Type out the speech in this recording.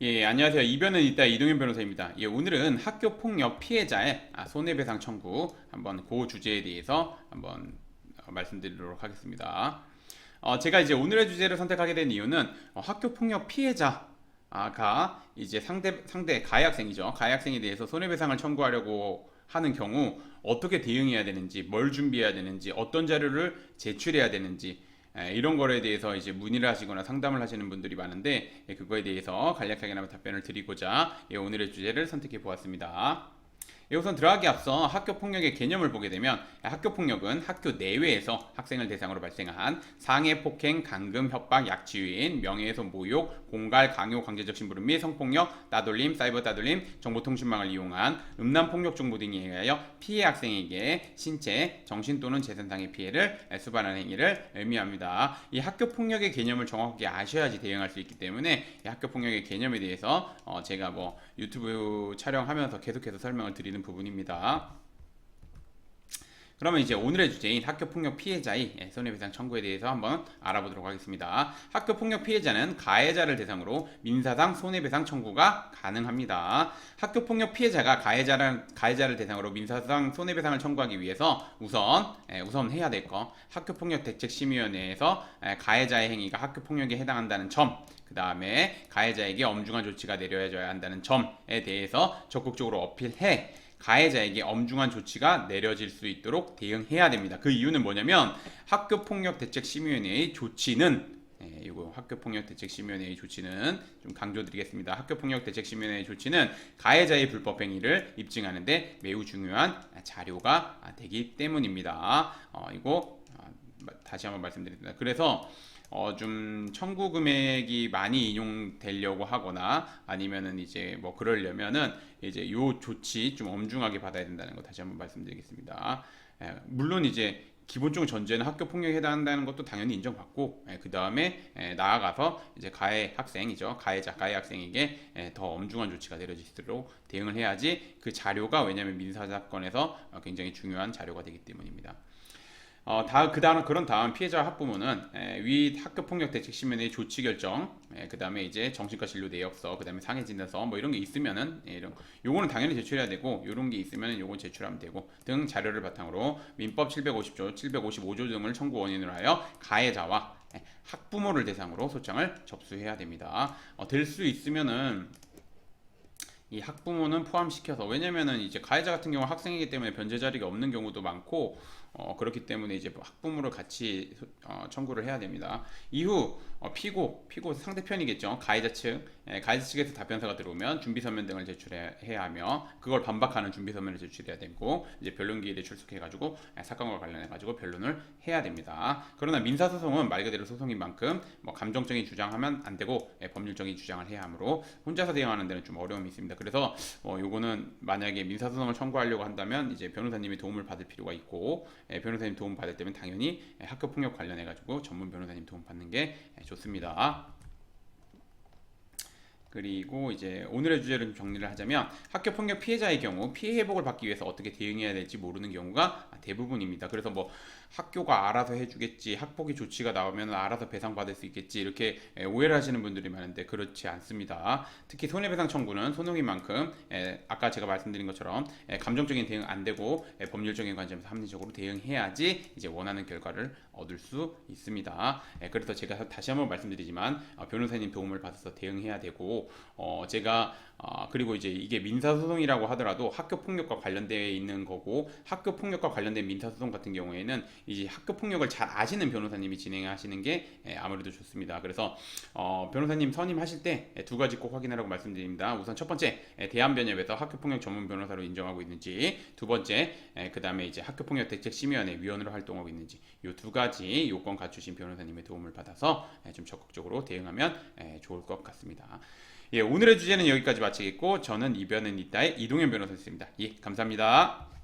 예, 안녕하세요. 이변은 있다 이동현 변호사입니다. 예, 오늘은 학교 폭력 피해자의 손해배상 청구 한번 그 주제에 대해서 한번 말씀드리도록 하겠습니다. 제가 이제 오늘의 주제를 선택하게 된 이유는 학교 폭력 피해자가 이제 상대 가해 학생이죠. 가해 학생에 대해서 손해배상을 청구하려고 하는 경우 어떻게 대응해야 되는지, 뭘 준비해야 되는지, 어떤 자료를 제출해야 되는지 이런 거에 대해서 이제 문의를 하시거나 상담을 하시는 분들이 많은데 그거에 대해서 간략하게나마 답변을 드리고자 오늘의 주제를 선택해 보았습니다. 우선 들어가기 앞서 학교폭력의 개념을 보게 되면 학교폭력은 학교 내외에서 학생을 대상으로 발생한 상해, 폭행, 감금, 협박, 약취유인, 명예훼손, 모욕, 공갈, 강요, 강제적 심부름 및 성폭력, 따돌림, 사이버 따돌림, 정보통신망을 이용한 음란폭력 정보 등에 의하여 피해 학생에게 신체, 정신 또는 재산상의 피해를 수반하는 행위를 의미합니다. 이 학교폭력의 개념을 정확하게 아셔야지 대응할 수 있기 때문에 이 학교폭력의 개념에 대해서 제가 뭐 유튜브 촬영하면서 계속해서 설명을 드리는 부분입니다. 그러면 이제 오늘의 주제인 학교폭력 피해자의 손해배상 청구에 대해서 한번 알아보도록 하겠습니다. 학교폭력 피해자는 가해자를 대상으로 민사상 손해배상 청구가 가능합니다. 학교폭력 피해자가 가해자를 대상으로 민사상 손해배상을 청구하기 위해서 우선 해야 될 거 학교폭력 대책심의위원회에서 가해자의 행위가 학교폭력에 해당한다는 점, 그 다음에 가해자에게 엄중한 조치가 내려져야 한다는 점에 대해서 적극적으로 어필해 가해자에게 엄중한 조치가 내려질 수 있도록 대응해야 됩니다. 그 이유는 뭐냐면 학교폭력대책심의위원회의 조치는 이거 학교폭력대책심의위원회의 조치는 좀 강조드리겠습니다. 학교폭력대책심의위원회의 조치는 가해자의 불법 행위를 입증하는데 매우 중요한 자료가 되기 때문입니다. 이거 다시 한번 말씀드립니다. 그래서 좀 청구 금액이 많이 인용되려고 하거나 아니면은 이제 뭐 그러려면은 이제 요 조치 좀 엄중하게 받아야 된다는 거 다시 한번 말씀드리겠습니다. 물론 이제 기본적인 전제는 학교 폭력에 해당한다는 것도 당연히 인정받고 그 다음에 나아가서 이제 가해 학생이죠. 가해 학생에게 더 엄중한 조치가 내려지도록 대응을 해야지 그 자료가 왜냐하면 민사 사건에서 굉장히 중요한 자료가 되기 때문입니다. 그런 다음 피해자 학부모는 위 학교폭력대책심의회의 조치 결정, 그 다음에 이제 정신과 진료 내역서, 그 다음에 상해 진단서 뭐 이런 게 있으면은 요거는 당연히 제출해야 되고 요런 게 있으면은 요건 제출하면 되고 등 자료를 바탕으로 민법 750조, 755조 등을 청구 원인으로 하여 가해자와 학부모를 대상으로 소장을 접수해야 됩니다. 될 수 있으면은 이 학부모는 포함시켜서 왜냐면은 이제 가해자 같은 경우 학생이기 때문에 변제 자리가 없는 경우도 많고 그렇기 때문에 이제 학부모를 같이 청구를 해야 됩니다. 이후 피고 상대편이겠죠. 가해자 측에서 답변서가 들어오면 준비 서면 등을 제출해야 하며 그걸 반박하는 준비 서면을 제출해야 되고 이제 변론기일에 출석해 가지고 사건과 관련해 가지고 변론을 해야 됩니다. 그러나 민사 소송은 말 그대로 소송인 만큼 뭐 감정적인 주장하면 안 되고 법률적인 주장을 해야 하므로 혼자서 대응하는 데는 좀 어려움이 있습니다. 그래서 요거는 만약에 민사 소송을 청구하려고 한다면 이제 변호사님의 도움을 받을 필요가 있고 변호사님 도움 받을 때면 당연히 학교 폭력 관련해 가지고 전문 변호사님 도움 받는 게 좋습니다. 그리고 이제 오늘의 주제를 정리를 하자면 학교폭력 피해자의 경우 피해 회복을 받기 위해서 어떻게 대응해야 될지 모르는 경우가 대부분입니다. 그래서 뭐 학교가 알아서 해주겠지, 학폭위 조치가 나오면 알아서 배상받을 수 있겠지 이렇게 오해를 하시는 분들이 많은데 그렇지 않습니다. 특히 손해배상 청구는 소송인 만큼 아까 제가 말씀드린 것처럼 감정적인 대응 안 되고 법률적인 관점에서 합리적으로 대응해야지 이제 원하는 결과를 얻을 수 있습니다. 그래서 제가 다시 한번 말씀드리지만 변호사님 도움을 받아서 대응해야 되고 제가 그리고 이제 이게 민사소송이라고 하더라도 학교폭력과 관련되어 있는 거고 학교폭력과 관련된 민사소송 같은 경우에는 이제 학교폭력을 잘 아시는 변호사님이 진행하시는 게 아무래도 좋습니다. 그래서 변호사님 선임하실 때 두 가지 꼭 확인하라고 말씀드립니다. 우선 첫 번째 대한변협에서 학교폭력 전문 변호사로 인정하고 있는지, 두 번째 그 다음에 이제 학교폭력 대책심의위원회 위원으로 활동하고 있는지 이 두 가지 요건 갖추신 변호사님의 도움을 받아서 좀 적극적으로 대응하면 좋을 것 같습니다. 오늘의 주제는 여기까지 마치겠고 저는 이변은 있다의 이동현 변호사였습니다. 감사합니다.